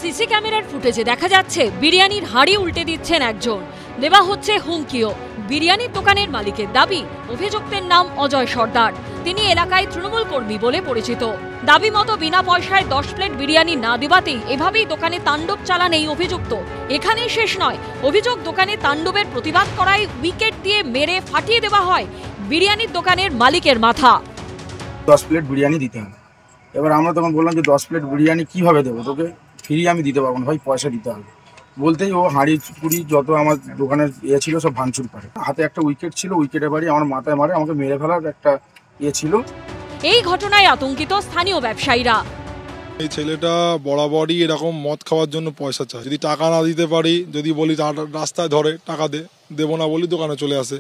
CC ক্যামেরার ফুটেজে দেখা যাচ্ছে বিরিয়ানির হাঁড়ি উল্টে দিচ্ছেন একজন, দেওয়া হচ্ছে হুমকিও। বিরিয়ানির দোকানের মালিকের দাবি, অভিযুক্তের নাম অজয় সর্দার। তিনি এলাকায় তৃণমূল কর্মী বলে পরিচিত। দাবি মতো বিনা পয়সায় 10 প্লেট বিরিয়ানি না দেওয়াতেই এভাবেই দোকানে তাণ্ডব চালান এই অভিযুক্ত। এখানেই শেষ নয়, অভিযোগ দোকানে তাণ্ডবের প্রতিবাদ করায় উইকেট দিয়ে মেরে ফাটিয়ে দেওয়া হয় বিরিয়ানির দোকানের মালিকের মাথা। 10 প্লেট বিরিয়ানি দিতে হবে। এবার আমরা তখন বললাম যে 10 প্লেট বিরিয়ানি কিভাবে দেবো, তোকে ফ্রি আমি দিতে পারবো না ভাই, পয়সা দিতে হবে। বলতেই ও হাঁড়ি কুড়ি যত আমার দোকানের ছিল সব ভাঙচুর করে। হাতে একটা উইকেট ছিল, উইকেটের বাড়ি আমার মাথায় মারে, আমাকে মেরে ফেলার একটা ছিল। এই ঘটনায় আতঙ্কিত স্থানীয় ব্যবসায়ীরা। এই ছেলেটা বরাবরই এরকম মদ খাওয়ার জন্য পয়সা চায়। যদি টাকা না দিতে পারি, যদি বলি রাস্তায় ধরে টাকা দেবো না বলি দোকানে চলে আসে।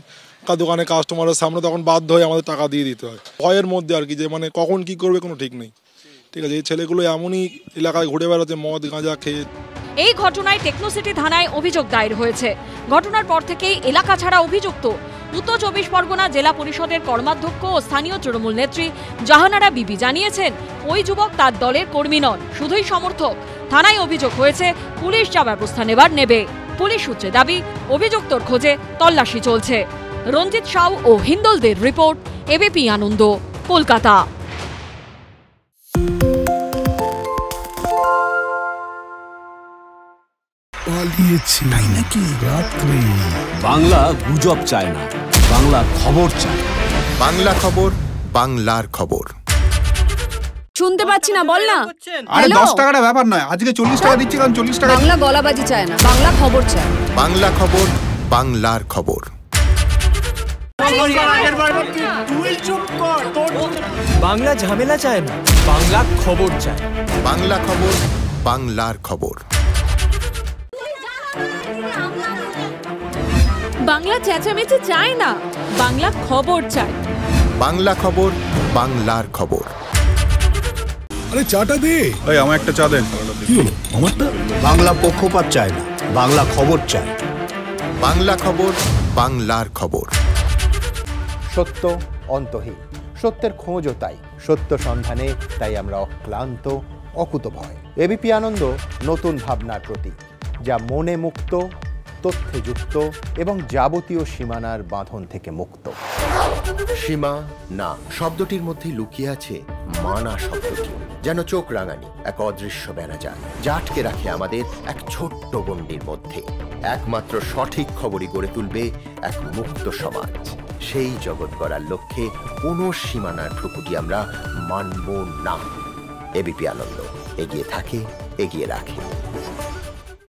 দোকানে কাস্টমারের সামনে তখন বাধ্য হয়ে আমাদের টাকা দিয়ে দিতে হয়। ভয়ের মধ্যে আর কি, যে মানে কখন কি করবে কোনো ঠিক নেই। ঠিক আছে, এই ছেলেগুলো এমনই এলাকায় ঘুরে বেড়াচ্ছে মদ গাঁজা খেয়ে। এই ঘটনায় টেকনোসিটি থানায় অভিযোগ দায়ের হয়েছে। ঘটনার পর থেকেই এলাকা ছাড়া অভিযুক্ত। উত্তর 24 পরগনা জেলা পরিষদের কর্মাধ্যক্ষ ও স্থানীয় তৃণমূল নেত্রী জাহানারা বিবি জানিয়েছেন, ওই যুবক তার দলের কর্মী নন, শুধুই সমর্থক। থানায় অভিযোগ হয়েছে, পুলিশ যা ব্যবস্থা নেবে। পুলিশ সূত্রে দাবি, অভিযুক্তর খোঁজে তল্লাশি চলছে। রঞ্জিত সাউ ও হিন্দলদের রিপোর্ট, এবিপি আনন্দ, কলকাতা। বাংলা গুজব চায় না, বাংলা খবর চায়। বাংলা খবর, বাংলার খবর। শুনতে পাচ্ছি না, বল না। আরে 10 টাকাটা ব্যাপার নয়, আজকে 40 টাকা দিচ্ছি, কারণ 40 টাকা। বাংলা গলাবাজি চায় না, বাংলা খবর চায়। বাংলা খবর, বাংলার খবর। বাংলা ঝামেলা চায় না, বাংলা খবর চায়। বাংলা খবর, বাংলার খবর। বাংলা চেঁচামেচি চায় না, বাংলা খবর চায়। বাংলা খবর, বাংলার খবর। আরে চাটা দে। এই আমার একটা চা দেন। কি হলো আমারটা? বাংলা পক্ষপাত চায় না, বাংলা খবর চায়। বাংলা খবর, বাংলার খবর। সত্য অন্তহীন, সত্যের খোঁজও তাই, সত্য সন্ধানে তাই আমরা অক্লান্ত, অকুতভয়। এবিপি আনন্দ নতুন ভাবনার প্রতীক, যা মনে মুক্ত, তথ্যে যুক্ত এবং যাবতীয় সীমানার বাঁধন থেকে মুক্ত। সীমা না শব্দটির মধ্যে লুকিয়ে আছে মানা শব্দটি, যেন চোখ রাঙানি এক অদৃশ্য বেড়াজাল, যা আটকে রাখে আমাদের এক ছোট্ট গণ্ডির মধ্যে। একমাত্র সঠিক খবরই গড়ে তুলবে এক মুক্ত সমাজ। সেই জগৎ গড়ার লক্ষ্যে কোনো সীমানার ঠুকুটি আমরা মানব না। এবিপি আনন্দ এগিয়ে থাকে, এগিয়ে রাখে।